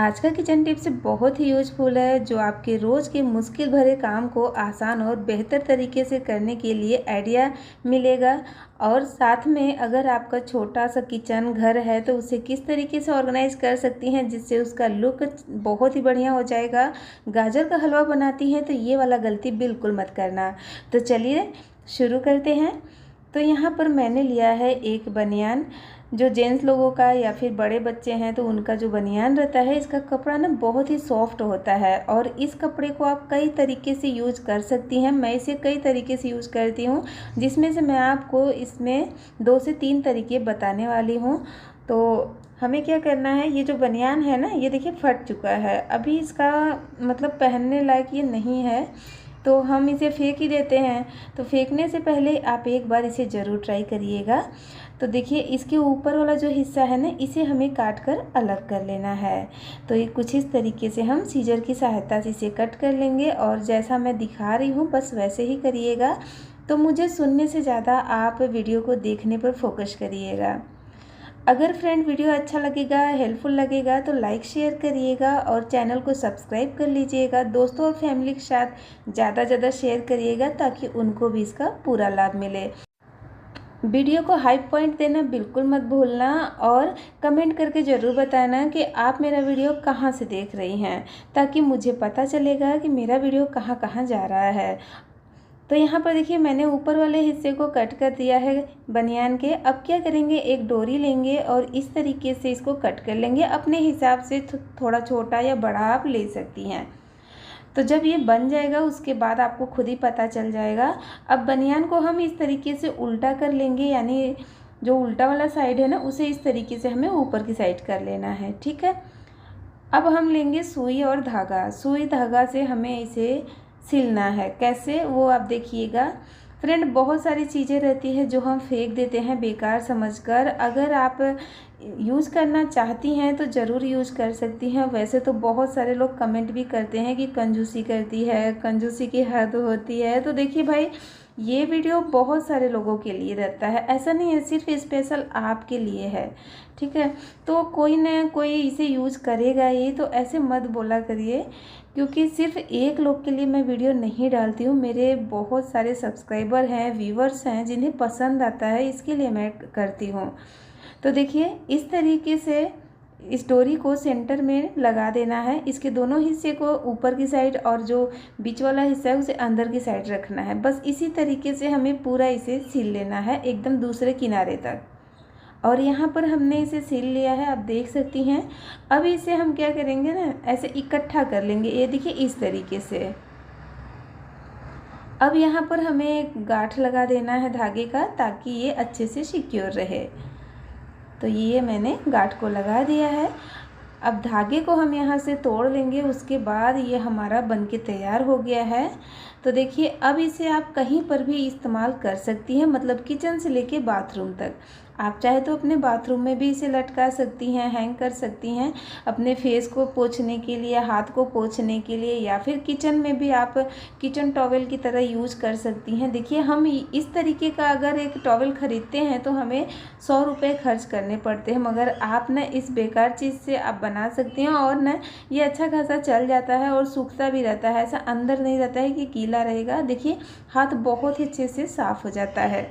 आज का kitchen tips बहुत ही यूजफुल है जो आपके रोज़ के मुश्किल भरे काम को आसान और बेहतर तरीके से करने के लिए आइडिया मिलेगा। और साथ में अगर आपका छोटा सा किचन घर है तो उसे किस तरीके से ऑर्गेनाइज कर सकती हैं जिससे उसका लुक बहुत ही बढ़िया हो जाएगा। गाजर का हलवा बनाती हैं तो ये वाला गलती बिल्कुल मत करना। तो चलिए शुरू करते हैं। तो यहाँ पर मैंने लिया है एक बनियान, जो जेंट्स लोगों का या फिर बड़े बच्चे हैं तो उनका जो बनियान रहता है, इसका कपड़ा ना बहुत ही सॉफ्ट होता है और इस कपड़े को आप कई तरीके से यूज़ कर सकती हैं। मैं इसे कई तरीके से यूज़ करती हूँ, जिसमें से मैं आपको इसमें 2 से 3 तरीके बताने वाली हूँ। तो हमें क्या करना है, ये जो बनियान है ना, ये देखिए फट चुका है, अभी इसका मतलब पहनने लायक ये नहीं है, तो हम इसे फेंक ही देते हैं। तो फेंकने से पहले आप एक बार इसे ज़रूर ट्राई करिएगा। तो देखिए इसके ऊपर वाला जो हिस्सा है ना, इसे हमें काट कर अलग कर लेना है। तो ये कुछ इस तरीके से हम सीजर की सहायता से इसे कट कर लेंगे और जैसा मैं दिखा रही हूँ बस वैसे ही करिएगा। तो मुझे सुनने से ज़्यादा आप वीडियो को देखने पर फोकस करिएगा। अगर फ्रेंड वीडियो अच्छा लगेगा, हेल्पफुल लगेगा तो लाइक शेयर करिएगा और चैनल को सब्सक्राइब कर लीजिएगा। दोस्तों और फैमिली के साथ ज़्यादा शेयर करिएगा ताकि उनको भी इसका पूरा लाभ मिले। वीडियो को हाई पॉइंट देना बिल्कुल मत भूलना और कमेंट करके ज़रूर बताना कि आप मेरा वीडियो कहाँ से देख रही हैं, ताकि मुझे पता चलेगा कि मेरा वीडियो कहाँ कहाँ जा रहा है। तो यहाँ पर देखिए मैंने ऊपर वाले हिस्से को कट कर दिया है बनियान के। अब क्या करेंगे, एक डोरी लेंगे और इस तरीके से इसको कट कर लेंगे। अपने हिसाब से थोड़ा छोटा या बड़ा आप ले सकती हैं। तो जब ये बन जाएगा उसके बाद आपको खुद ही पता चल जाएगा। अब बनियान को हम इस तरीके से उल्टा कर लेंगे, यानी जो उल्टा वाला साइड है ना, उसे इस तरीके से हमें ऊपर की साइड कर लेना है। ठीक है, अब हम लेंगे सुई और धागा। सुई धागा से हमें इसे सिलना है। कैसे, वो आप देखिएगा। फ्रेंड, बहुत सारी चीज़ें रहती है जो हम फेंक देते हैं बेकार समझकर। अगर आप यूज़ करना चाहती हैं तो ज़रूर यूज़ कर सकती हैं। वैसे तो बहुत सारे लोग कमेंट भी करते हैं कि कंजूसी करती है, कंजूसी की हद होती है। तो देखिए भाई, ये वीडियो बहुत सारे लोगों के लिए रहता है, ऐसा नहीं है सिर्फ स्पेशल आपके लिए है। ठीक है, तो कोई ना कोई इसे यूज़ करेगा ही, तो ऐसे मत बोला करिए, क्योंकि सिर्फ एक लोग के लिए मैं वीडियो नहीं डालती हूँ। मेरे बहुत सारे सब्सक्राइबर हैं, व्यूवर्स हैं, जिन्हें पसंद आता है, इसके लिए मैं करती हूँ। तो देखिए इस तरीके से इस डोरी को सेंटर में लगा देना है। इसके दोनों हिस्से को ऊपर की साइड और जो बीच वाला हिस्सा है उसे अंदर की साइड रखना है। बस इसी तरीके से हमें पूरा इसे सिल लेना है एकदम दूसरे किनारे तक। और यहाँ पर हमने इसे सिल लिया है, आप देख सकती हैं। अब इसे हम क्या करेंगे ना, ऐसे इकट्ठा कर लेंगे, ये देखिए इस तरीके से। अब यहाँ पर हमें एक गांठ लगा देना है धागे का, ताकि ये अच्छे से सिक्योर रहे। तो ये मैंने गांठ को लगा दिया है। अब धागे को हम यहाँ से तोड़ लेंगे, उसके बाद ये हमारा बनके तैयार हो गया है। तो देखिए अब इसे आप कहीं पर भी इस्तेमाल कर सकती हैं, मतलब किचन से लेके बाथरूम तक। आप चाहे तो अपने बाथरूम में भी इसे लटका सकती हैं, हैंग कर सकती हैं, अपने फेस को पोंछने के लिए, हाथ को पोंछने के लिए, या फिर किचन में भी आप किचन टॉवेल की तरह यूज कर सकती हैं। देखिए हम इस तरीके का अगर एक टॉवेल ख़रीदते हैं तो हमें 100 रुपये खर्च करने पड़ते हैं, मगर आप न इस बेकार चीज़ से आप बना सकती हैं और न ये अच्छा खासा चल जाता है और सूखता भी रहता है। ऐसा अंदर नहीं रहता है कि गीला रहेगा। देखिए हाथ बहुत ही अच्छे से साफ़ हो जाता है।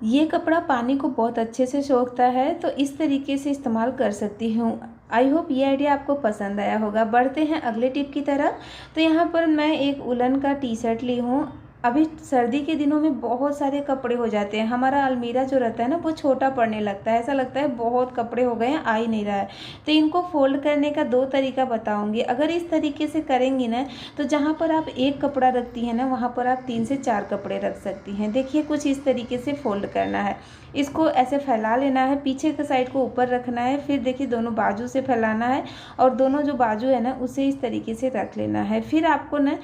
ये कपड़ा पानी को बहुत अच्छे से सोखता है, तो इस तरीके से इस्तेमाल कर सकती हूँ। आई होप ये आइडिया आपको पसंद आया होगा। बढ़ते हैं अगले टिप की तरफ। तो यहाँ पर मैं एक उलन का टी शर्ट ली हूँ। अभी सर्दी के दिनों में बहुत सारे कपड़े हो जाते हैं, हमारा अलमीरा जो रहता है ना वो छोटा पड़ने लगता है, ऐसा लगता है बहुत कपड़े हो गए हैं, आ ही नहीं रहा है। तो इनको फोल्ड करने का 2 तरीका बताऊंगी। अगर इस तरीके से करेंगी ना, तो जहाँ पर आप एक कपड़ा रखती हैं ना, वहाँ पर आप 3 से 4 कपड़े रख सकती हैं। देखिए कुछ इस तरीके से फोल्ड करना है, इसको ऐसे फैला लेना है, पीछे के साइड को ऊपर रखना है, फिर देखिए दोनों बाजू से फैलाना है और दोनों जो बाजू है ना उसे इस तरीके से रख लेना है। फिर आपको ना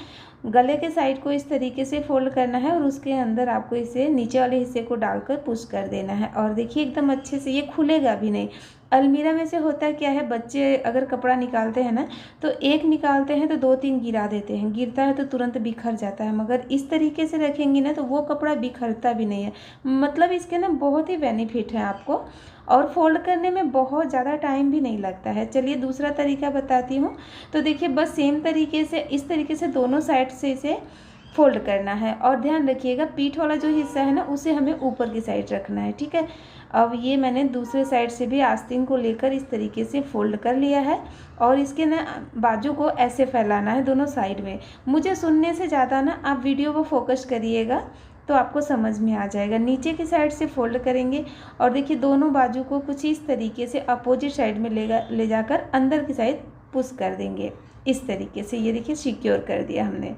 गले के साइड को इस तरीके से फोल्ड करना है और उसके अंदर आपको इसे नीचे वाले हिस्से को डालकर पुश कर देना है। और देखिए एकदम अच्छे से ये खुलेगा भी नहीं। अलमीरा में से होता है क्या है, बच्चे अगर कपड़ा निकालते हैं ना, तो एक निकालते हैं तो 2-3 गिरा देते हैं, गिरता है तो तुरंत बिखर जाता है। मगर इस तरीके से रखेंगी ना तो वो कपड़ा बिखरता भी नहीं है। मतलब इसके ना बहुत ही बेनिफिट है आपको। और फोल्ड करने में बहुत ज़्यादा टाइम भी नहीं लगता है। चलिए दूसरा तरीका बताती हूँ। तो देखिए बस सेम तरीके से इस तरीके से दोनों साइड से इसे फोल्ड करना है, और ध्यान रखिएगा पीठ वाला जो हिस्सा है ना उसे हमें ऊपर की साइड रखना है, ठीक है। अब ये मैंने दूसरे साइड से भी आस्तीन को लेकर इस तरीके से फोल्ड कर लिया है, और इसके ना बाजू को ऐसे फैलाना है दोनों साइड में। मुझे सुनने से ज़्यादा ना आप वीडियो को फोकस करिएगा तो आपको समझ में आ जाएगा। नीचे की साइड से फोल्ड करेंगे और देखिए दोनों बाजू को कुछ इस तरीके से अपोजिट साइड में ले जाकर अंदर की साइड पुश कर देंगे इस तरीके से। ये देखिए सिक्योर कर दिया हमने।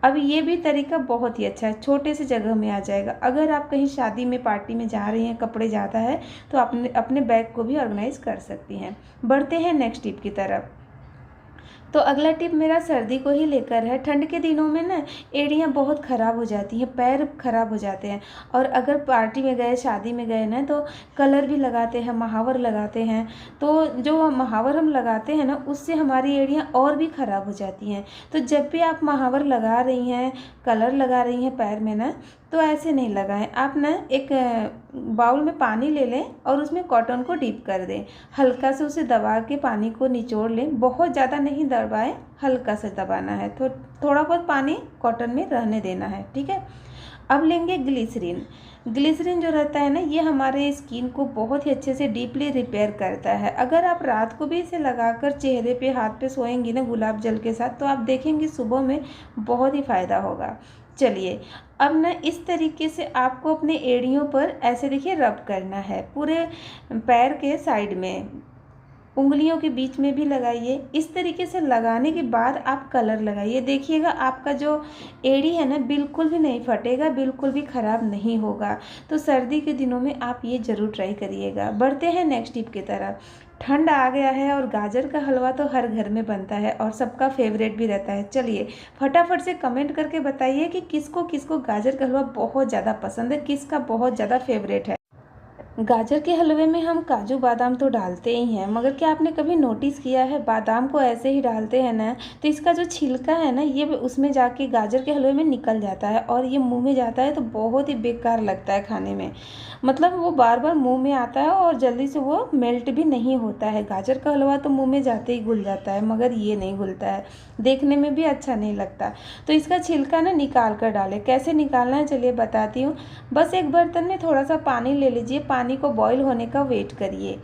अब ये भी तरीका बहुत ही अच्छा है, छोटे से जगह में आ जाएगा। अगर आप कहीं शादी में पार्टी में जा रही हैं, कपड़े ज़्यादा है, तो अपने बैग को भी ऑर्गेनाइज कर सकती हैं। बढ़ते हैं नेक्स्ट टिप की तरफ। तो अगला टिप मेरा सर्दी को ही लेकर है। ठंड के दिनों में ना एड़ियाँ बहुत ख़राब हो जाती हैं, पैर ख़राब हो जाते हैं, और अगर पार्टी में गए, शादी में गए ना, तो कलर भी लगाते हैं, महावर लगाते हैं। तो जो महावर हम लगाते हैं ना उससे हमारी एड़ियाँ और भी ख़राब हो जाती हैं। तो जब भी आप महावर लगा रही हैं, कलर लगा रही हैं पैर में ना, तो ऐसे नहीं लगाएं। आप ना एक बाउल में पानी ले लें और उसमें कॉटन को डीप कर दें। हल्का से उसे दबा के पानी को निचोड़ लें, बहुत ज़्यादा नहीं दबाएं, हल्का से दबाना है। तो थोड़ा बहुत पानी कॉटन में रहने देना है, ठीक है। अब लेंगे ग्लिसरीन। ग्लिसरीन जो रहता है ना ये हमारे स्किन को बहुत ही अच्छे से डीपली रिपेयर करता है। अगर आप रात को भी इसे लगाकर चेहरे पे, हाथ पे सोएंगी ना गुलाब जल के साथ, तो आप देखेंगे सुबह में बहुत ही फ़ायदा होगा। चलिए अब ना इस तरीके से आपको अपने एड़ियों पर ऐसे देखिए रब करना है, पूरे पैर के साइड में, उंगलियों के बीच में भी लगाइए। इस तरीके से लगाने के बाद आप कलर लगाइए। देखिएगा आपका जो एड़ी है ना बिल्कुल भी नहीं फटेगा, बिल्कुल भी ख़राब नहीं होगा। तो सर्दी के दिनों में आप ये ज़रूर ट्राई करिएगा। बढ़ते हैं नेक्स्ट टिप की तरफ। ठंड आ गया है और गाजर का हलवा तो हर घर में बनता है और सबका फेवरेट भी रहता है। चलिए फटाफट से कमेंट करके बताइए कि किसको किसको गाजर का हलवा बहुत ज़्यादा पसंद है, किसका बहुत ज़्यादा फेवरेट है। गाजर के हलवे में हम काजू बादाम तो डालते ही हैं, मगर क्या आपने कभी नोटिस किया है बादाम को ऐसे ही डालते हैं ना तो इसका जो छिलका है ना ये उसमें जाके गाजर के हलवे में निकल जाता है और ये मुंह में जाता है तो बहुत ही बेकार लगता है खाने में। मतलब वो बार बार मुंह में आता है और जल्दी से वो मेल्ट भी नहीं होता है। गाजर का हलवा तो मुंह में जाते ही घुल जाता है, मगर ये नहीं घुलता है, देखने में भी अच्छा नहीं लगता। तो इसका छिलका ना निकाल कर डालें। कैसे निकालना है चलिए बताती हूँ। बस एक बर्तन में थोड़ा सा पानी ले लीजिए, पानी को बॉईल होने का वेट करिए।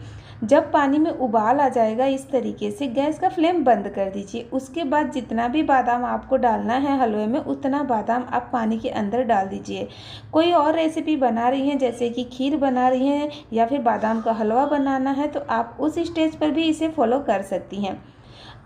जब पानी में उबाल आ जाएगा इस तरीके से गैस का फ्लेम बंद कर दीजिए। उसके बाद जितना भी बादाम आपको डालना है हलवे में उतना बादाम आप पानी के अंदर डाल दीजिए। कोई और रेसिपी बना रही हैं जैसे कि खीर बना रही हैं या फिर बादाम का हलवा बनाना है तो आप उस स्टेज पर भी इसे फॉलो कर सकती हैं।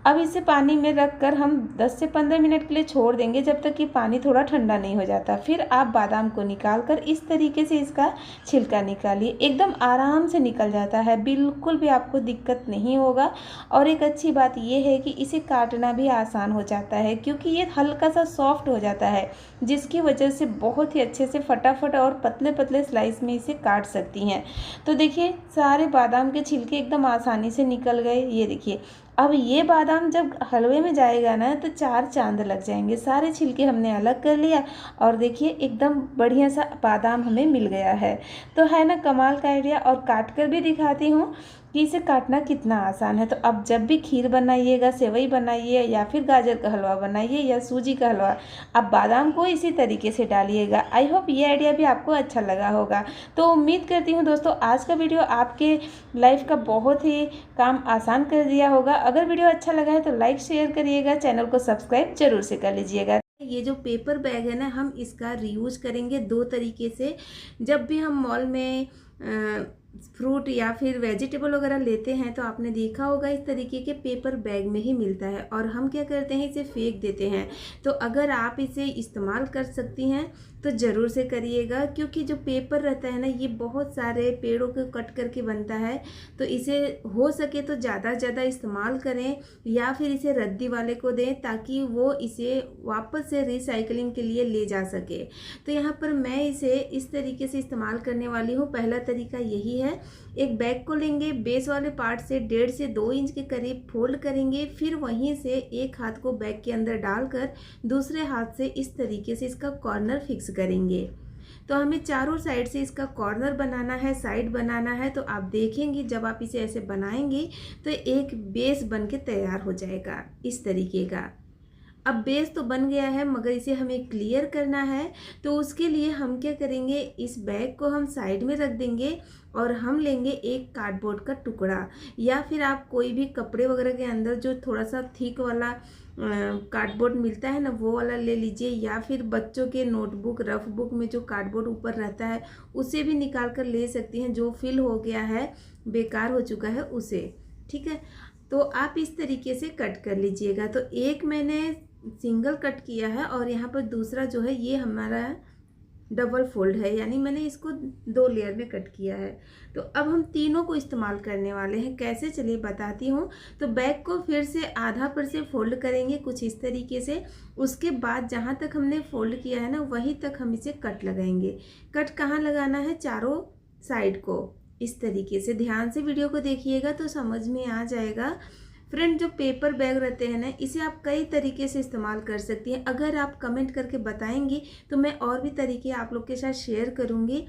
अब इसे पानी में रखकर हम 10 से 15 मिनट के लिए छोड़ देंगे जब तक कि पानी थोड़ा ठंडा नहीं हो जाता। फिर आप बादाम को निकाल कर इस तरीके से इसका छिलका निकालिए। एकदम आराम से निकल जाता है, बिल्कुल भी आपको दिक्कत नहीं होगा। और एक अच्छी बात यह है कि इसे काटना भी आसान हो जाता है क्योंकि ये हल्का सा सॉफ्ट हो जाता है, जिसकी वजह से बहुत ही अच्छे से फटाफट और पतले पतले स्लाइस में इसे काट सकती हैं। तो देखिए सारे बादाम के छिलके एकदम आसानी से निकल गए। ये देखिए अब ये बादाम जब हलवे में जाएगा ना तो 4 चांद लग जाएंगे। सारे छिलके हमने अलग कर लिया और देखिए एकदम बढ़िया सा बादाम हमें मिल गया है। तो है ना कमाल का आइडिया। और काट कर भी दिखाती हूँ कि इसे काटना कितना आसान है। तो अब जब भी खीर बनाइएगा, सेवई बनाइए या फिर गाजर का हलवा बनाइए या सूजी का हलवा, आप बादाम को इसी तरीके से डालिएगा। आई होप ये आइडिया भी आपको अच्छा लगा होगा। तो उम्मीद करती हूँ दोस्तों आज का वीडियो आपके लाइफ का बहुत ही काम आसान कर दिया होगा। अगर वीडियो अच्छा लगा है तो लाइक शेयर करिएगा, चैनल को सब्सक्राइब जरूर से कर लीजिएगा। ये जो पेपर बैग है ना हम इसका रीयूज करेंगे 2 तरीके से। जब भी हम मॉल में फ्रूट या फिर वेजिटेबल वगैरह लेते हैं तो आपने देखा होगा इस तरीके के पेपर बैग में ही मिलता है और हम क्या करते हैं इसे फेंक देते हैं। तो अगर आप इसे इस्तेमाल कर सकती हैं तो ज़रूर से करिएगा, क्योंकि जो पेपर रहता है ना ये बहुत सारे पेड़ों को कट करके बनता है। तो इसे हो सके तो ज़्यादा से ज़्यादा इस्तेमाल करें या फिर इसे रद्दी वाले को दें ताकि वो इसे वापस से रिसाइकलिंग के लिए ले जा सके। तो यहाँ पर मैं इसे इस तरीके से इस्तेमाल करने वाली हूँ। पहला तरीका यही है, एक बैग को लेंगे, बेस वाले पार्ट से 1.5 से 2 इंच के करीब फोल्ड करेंगे, फिर वहीं से एक हाथ को बैग के अंदर डालकर दूसरे हाथ से इस तरीके से इसका कॉर्नर फिक्स करेंगे। तो हमें चारों साइड से इसका कॉर्नर बनाना है, साइड बनाना है। तो आप देखेंगे जब आप इसे ऐसे बनाएंगे तो एक बेस बन के तैयार हो जाएगा इस तरीके का। अब बेस तो बन गया है मगर इसे हमें क्लियर करना है, तो उसके लिए हम क्या करेंगे, इस बैग को हम साइड में रख देंगे और हम लेंगे एक कार्डबोर्ड का टुकड़ा, या फिर आप कोई भी कपड़े वगैरह के अंदर जो थोड़ा सा थिक वाला कार्डबोर्ड मिलता है ना, वो वाला ले लीजिए, या फिर बच्चों के नोटबुक रफ बुक में जो कार्डबोर्ड ऊपर रहता है उसे भी निकाल कर ले सकती हैं, जो फिल हो गया है, बेकार हो चुका है उसे। ठीक है, तो आप इस तरीके से कट कर लीजिएगा। तो एक मैंने सिंगल कट किया है और यहाँ पर दूसरा जो है ये हमारा डबल फोल्ड है, यानी मैंने इसको 2 लेयर में कट किया है। तो अब हम तीनों को इस्तेमाल करने वाले हैं, कैसे चलिए बताती हूँ। तो बैक को फिर से आधा पर से फोल्ड करेंगे कुछ इस तरीके से। उसके बाद जहाँ तक हमने फोल्ड किया है ना वहीं तक हम इसे कट लगाएंगे। कट कहाँ लगाना है, चारों साइड को इस तरीके से। ध्यान से वीडियो को देखिएगा तो समझ में आ जाएगा। फ्रेंड, जो पेपर बैग रहते हैं ना, इसे आप कई तरीके से इस्तेमाल कर सकती हैं। अगर आप कमेंट करके बताएंगी तो मैं और भी तरीके आप लोग के साथ शेयर करूंगी।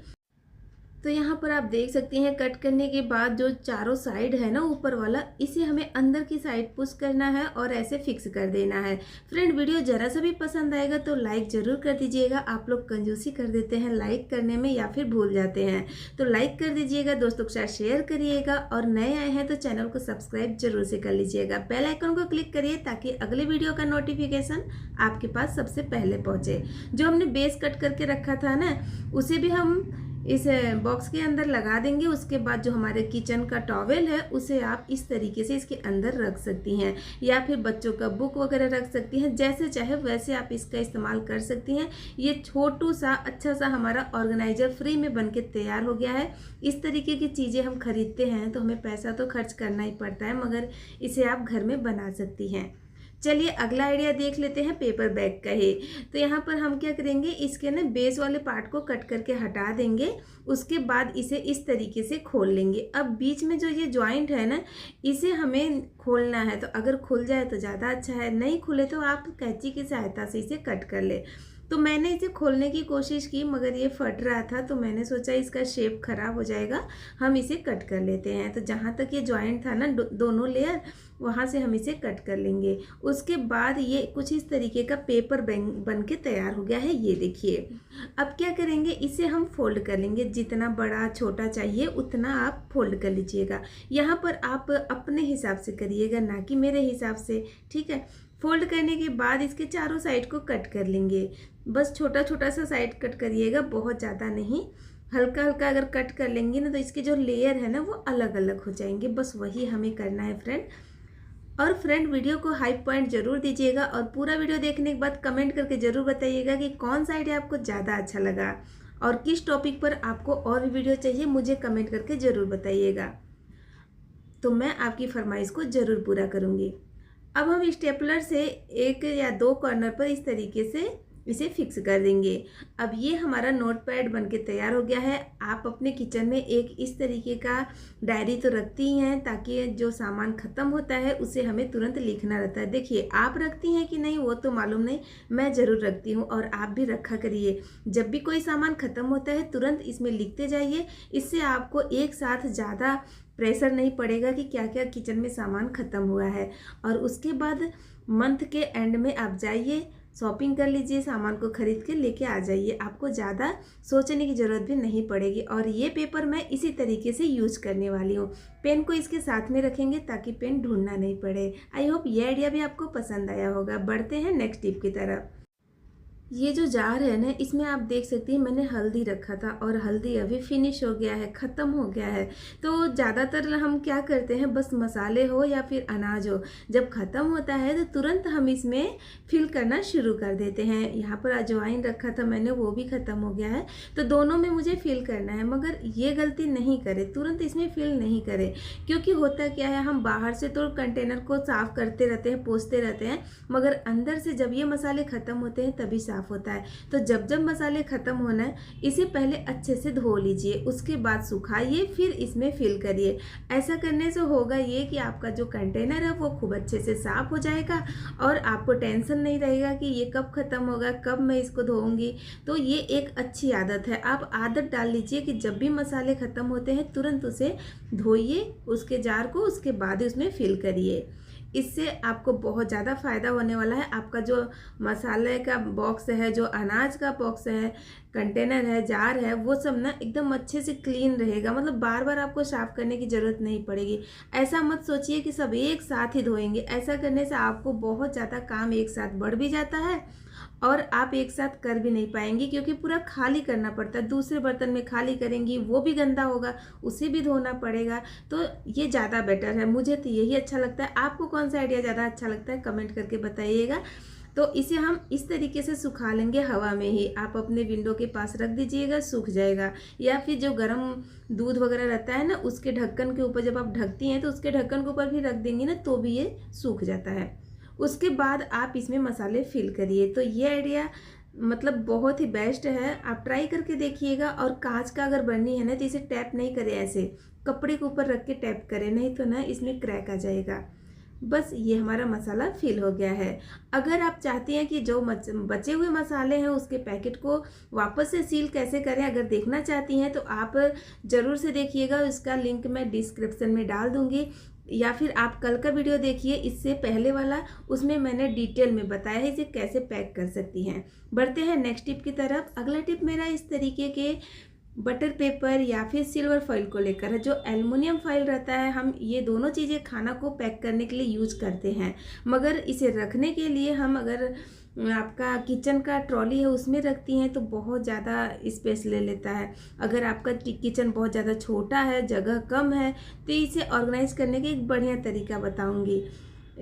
तो यहाँ पर आप देख सकती हैं कट करने के बाद जो चारों साइड है ना ऊपर वाला, इसे हमें अंदर की साइड पुश करना है और ऐसे फिक्स कर देना है। फ्रेंड, वीडियो जरा सा भी पसंद आएगा तो लाइक ज़रूर कर दीजिएगा। आप लोग कंजूसी कर देते हैं लाइक करने में या फिर भूल जाते हैं, तो लाइक कर दीजिएगा, दोस्तों के साथ शेयर करिएगा, और नए आए हैं तो चैनल को सब्सक्राइब जरूर से कर लीजिएगा। बेल आइकन को क्लिक करिए ताकि अगले वीडियो का नोटिफिकेशन आपके पास सबसे पहले पहुँचे। जो हमने बेस कट करके रखा था ना, उसे भी हम इस बॉक्स के अंदर लगा देंगे। उसके बाद जो हमारे किचन का टॉवेल है उसे आप इस तरीके से इसके अंदर रख सकती हैं, या फिर बच्चों का बुक वगैरह रख सकती हैं, जैसे चाहे वैसे आप इसका इस्तेमाल कर सकती हैं। ये छोटू सा अच्छा सा हमारा ऑर्गेनाइजर फ्री में बनके तैयार हो गया है। इस तरीके की चीज़ें हम खरीदते हैं तो हमें पैसा तो खर्च करना ही पड़ता है, मगर इसे आप घर में बना सकती हैं। चलिए अगला आइडिया देख लेते हैं पेपर बैग का ही। तो यहाँ पर हम क्या करेंगे, इसके ना बेस वाले पार्ट को कट करके हटा देंगे। उसके बाद इसे इस तरीके से खोल लेंगे। अब बीच में जो ये जॉइंट है ना, इसे हमें खोलना है। तो अगर खुल जाए तो ज़्यादा अच्छा है, नहीं खुले तो आप कैंची की सहायता से इसे कट कर ले। तो मैंने इसे खोलने की कोशिश की मगर ये फट रहा था, तो मैंने सोचा इसका शेप खराब हो जाएगा, हम इसे कट कर लेते हैं। तो जहाँ तक ये जॉइंट था ना दोनों लेयर, वहाँ से हम इसे कट कर लेंगे। उसके बाद ये कुछ इस तरीके का पेपर बन के तैयार हो गया है, ये देखिए। अब क्या करेंगे, इसे हम फोल्ड कर लेंगे। जितना बड़ा छोटा चाहिए उतना आप फोल्ड कर लीजिएगा। यहाँ पर आप अपने हिसाब से करिएगा, ना कि मेरे हिसाब से, ठीक है। फोल्ड करने के बाद इसके चारों साइड को कट कर लेंगे। बस छोटा छोटा सा साइड कट करिएगा, बहुत ज़्यादा नहीं। हल्का हल्का अगर कट कर लेंगे ना तो इसके जो लेयर है ना वो अलग अलग हो जाएंगे। बस वही हमें करना है फ्रेंड। और फ्रेंड, वीडियो को हाई पॉइंट जरूर दीजिएगा और पूरा वीडियो देखने के बाद कमेंट करके ज़रूर बताइएगा कि कौन सा आइडिया आपको ज़्यादा अच्छा लगा और किस टॉपिक पर आपको और भी वीडियो चाहिए, मुझे कमेंट करके ज़रूर बताइएगा, तो मैं आपकी फरमाइश को ज़रूर पूरा करूँगी। अब हम स्टेपलर से 1 या 2 कॉर्नर पर इस तरीके से इसे फिक्स कर देंगे। अब ये हमारा नोटपैड बनके तैयार हो गया है। आप अपने किचन में एक इस तरीके का डायरी तो रखती ही हैं, ताकि जो सामान ख़त्म होता है उसे हमें तुरंत लिखना रहता है। देखिए, आप रखती हैं कि नहीं वो तो मालूम नहीं, मैं ज़रूर रखती हूँ और आप भी रखा करिए। जब भी कोई सामान ख़त्म होता है तुरंत इसमें लिखते जाइए। इससे आपको एक साथ ज़्यादा प्रेशर नहीं पड़ेगा कि क्या क्या किचन में सामान ख़त्म हुआ है। और उसके बाद मंथ के एंड में आप जाइए, शॉपिंग कर लीजिए, सामान को खरीद के लेके आ जाइए। आपको ज़्यादा सोचने की ज़रूरत भी नहीं पड़ेगी। और ये पेपर मैं इसी तरीके से यूज करने वाली हूँ। पेन को इसके साथ में रखेंगे ताकि पेन ढूंढना नहीं पड़े। आई होप ये आइडिया भी आपको पसंद आया होगा। बढ़ते हैं नेक्स्ट टिप की तरफ। ये जो जार है ना, इसमें आप देख सकते हैं मैंने हल्दी रखा था और हल्दी अभी फिनिश हो गया है, ख़त्म हो गया है। तो ज़्यादातर हम क्या करते हैं, बस मसाले हो या फिर अनाज हो, जब ख़त्म होता है तो तुरंत हम इसमें फिल करना शुरू कर देते हैं। यहाँ पर अजवाइन रखा था मैंने, वो भी ख़त्म हो गया है। तो दोनों में मुझे फिल करना है, मगर ये गलती नहीं करें, तुरंत इसमें फिल नहीं करें। क्योंकि होता क्या है, हम बाहर से तो कंटेनर को साफ़ करते रहते हैं, पोंछते रहते हैं, मगर अंदर से जब ये मसाले ख़त्म होते हैं तभी साफ साफ़ होता है। तो जब जब मसाले ख़त्म होना है इसे पहले अच्छे से धो लीजिए, उसके बाद सुखाइए, फिर इसमें फिल करिए। ऐसा करने से होगा ये कि आपका जो कंटेनर है वो खूब अच्छे से साफ़ हो जाएगा और आपको टेंशन नहीं रहेगा कि ये कब ख़त्म होगा, कब मैं इसको धोऊंगी। तो ये एक अच्छी आदत है, आप आदत डाल लीजिए कि जब भी मसाले ख़त्म होते हैं तुरंत उसे धोइए, उसके जार को, उसके बाद ही उसमें फिल करिए। इससे आपको बहुत ज़्यादा फ़ायदा होने वाला है। आपका जो मसाले का बॉक्स है, जो अनाज का बॉक्स है, कंटेनर है, जार है, वो सब ना एकदम अच्छे से क्लीन रहेगा। मतलब बार बार आपको साफ़ करने की ज़रूरत नहीं पड़ेगी। ऐसा मत सोचिए कि सब एक साथ ही धोएंगे, ऐसा करने से आपको बहुत ज़्यादा काम एक साथ बढ़ भी जाता है और आप एक साथ कर भी नहीं पाएंगी, क्योंकि पूरा खाली करना पड़ता है। दूसरे बर्तन में खाली करेंगी, वो भी गंदा होगा, उसे भी धोना पड़ेगा। तो ये ज़्यादा बेटर है, मुझे तो यही अच्छा लगता है। आपको कौन सा आइडिया ज़्यादा अच्छा लगता है कमेंट करके बताइएगा। तो इसे हम इस तरीके से सुखा लेंगे हवा में ही। आप अपने विंडो के पास रख दीजिएगा, सूख जाएगा। या फिर जो गर्म दूध वगैरह रहता है ना, उसके ढक्कन के ऊपर जब आप ढकती हैं तो उसके ढक्कन के ऊपर भी रख देंगी ना, तो भी ये सूख जाता है। उसके बाद आप इसमें मसाले फिल करिए। तो ये आइडिया मतलब बहुत ही बेस्ट है, आप ट्राई करके देखिएगा। और कांच का अगर बर्नी है ना तो इसे टैप नहीं करें, ऐसे कपड़े के ऊपर रख के टैप करें, नहीं तो ना इसमें क्रैक आ जाएगा। बस ये हमारा मसाला फिल हो गया है। अगर आप चाहती हैं कि जो बचे हुए मसाले हैं उसके पैकेट को वापस से सील कैसे करें, अगर देखना चाहती हैं तो आप ज़रूर से देखिएगा। इसका लिंक मैं डिस्क्रिप्शन में डाल दूँगी, या फिर आप कल का वीडियो देखिए, इससे पहले वाला, उसमें मैंने डिटेल में बताया है इसे कैसे पैक कर सकती हैं। बढ़ते हैं नेक्स्ट टिप की तरफ। अगला टिप मेरा इस तरीके के बटर पेपर या फिर सिल्वर फॉइल को लेकर है। जो एल्युमिनियम फॉइल रहता है, हम ये दोनों चीज़ें खाना को पैक करने के लिए यूज करते हैं, मगर इसे रखने के लिए हम अगर आपका किचन का ट्रॉली है उसमें रखती हैं तो बहुत ज़्यादा स्पेस ले लेता है। अगर आपका किचन बहुत ज़्यादा छोटा है, जगह कम है, तो इसे ऑर्गेनाइज करने का एक बढ़िया तरीका बताऊंगी।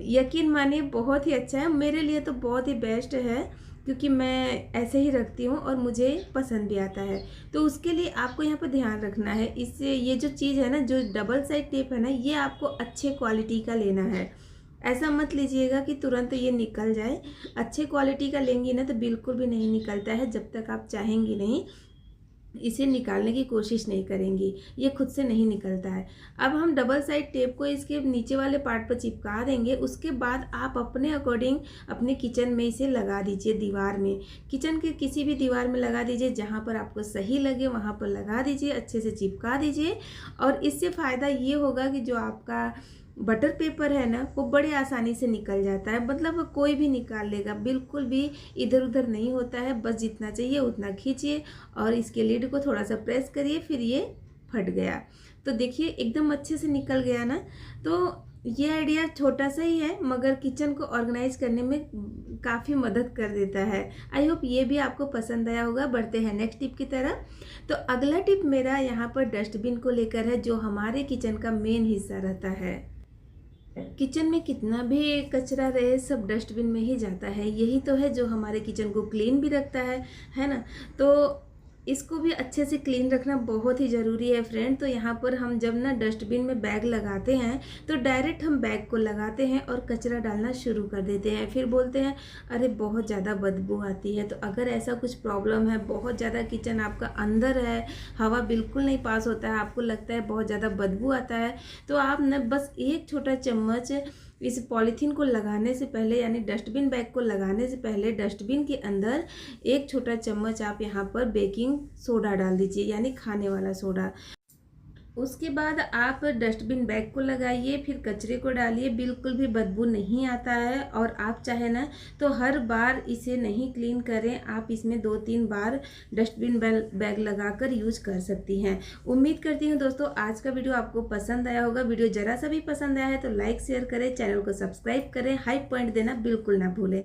यकीन मानिए बहुत ही अच्छा है, मेरे लिए तो बहुत ही बेस्ट है, क्योंकि मैं ऐसे ही रखती हूँ और मुझे पसंद भी आता है। तो उसके लिए आपको यहाँ पर ध्यान रखना है, इससे ये जो चीज़ है ना, जो डबल साइड टेप है ना, ये आपको अच्छे क्वालिटी का लेना है। ऐसा मत लीजिएगा कि तुरंत ये निकल जाए। अच्छे क्वालिटी का लेंगी ना तो बिल्कुल भी नहीं निकलता है, जब तक आप चाहेंगी नहीं, इसे निकालने की कोशिश नहीं करेंगी, ये खुद से नहीं निकलता है। अब हम डबल साइड टेप को इसके नीचे वाले पार्ट पर चिपका देंगे। उसके बाद आप अपने अकॉर्डिंग अपने किचन में इसे लगा दीजिए, दीवार में, किचन के किसी भी दीवार में लगा दीजिए, जहाँ पर आपको सही लगे वहाँ पर लगा दीजिए, अच्छे से चिपका दीजिए। और इससे फ़ायदा ये होगा कि जो आपका बटर पेपर है ना, वो बड़े आसानी से निकल जाता है। मतलब कोई भी निकाल लेगा, बिल्कुल भी इधर उधर नहीं होता है। बस जितना चाहिए उतना खींचिए और इसके लिड को थोड़ा सा प्रेस करिए, फिर ये फट गया। तो देखिए एकदम अच्छे से निकल गया ना। तो ये आइडिया छोटा सा ही है, मगर किचन को ऑर्गेनाइज करने में काफ़ी मदद कर देता है। आई होप ये भी आपको पसंद आया होगा। बढ़ते हैं नेक्स्ट टिप की तरफ। तो अगला टिप मेरा यहाँ पर डस्टबिन को लेकर है, जो हमारे किचन का मेन हिस्सा रहता है। किचन में कितना भी कचरा रहे सब डस्टबिन में ही जाता है। यही तो है जो हमारे किचन को क्लीन भी रखता है ना। तो इसको भी अच्छे से क्लीन रखना बहुत ही ज़रूरी है फ्रेंड। तो यहाँ पर हम जब ना डस्टबिन में बैग लगाते हैं तो डायरेक्ट हम बैग को लगाते हैं और कचरा डालना शुरू कर देते हैं। फिर बोलते हैं अरे बहुत ज़्यादा बदबू आती है। तो अगर ऐसा कुछ प्रॉब्लम है, बहुत ज़्यादा किचन आपका अंदर है, हवा बिल्कुल नहीं पास होता है, आपको लगता है बहुत ज़्यादा बदबू आता है, तो आप न बस एक छोटा चम्मच इस पॉलीथीन को लगाने से पहले, यानी डस्टबिन बैग को लगाने से पहले, डस्टबिन के अंदर एक छोटा चम्मच आप यहाँ पर बेकिंग सोडा डाल दीजिए, यानी खाने वाला सोडा। उसके बाद आप डस्टबिन बैग को लगाइए, फिर कचरे को डालिए, बिल्कुल भी बदबू नहीं आता है। और आप चाहे ना तो हर बार इसे नहीं क्लीन करें, आप इसमें 2-3 बार डस्टबिन बैग लगाकर यूज कर सकती हैं। उम्मीद करती हूँ दोस्तों आज का वीडियो आपको पसंद आया होगा। वीडियो ज़रा सा भी पसंद आया है तो लाइक शेयर करें, चैनल को सब्सक्राइब करें, हाई पॉइंट देना बिल्कुल ना भूलें।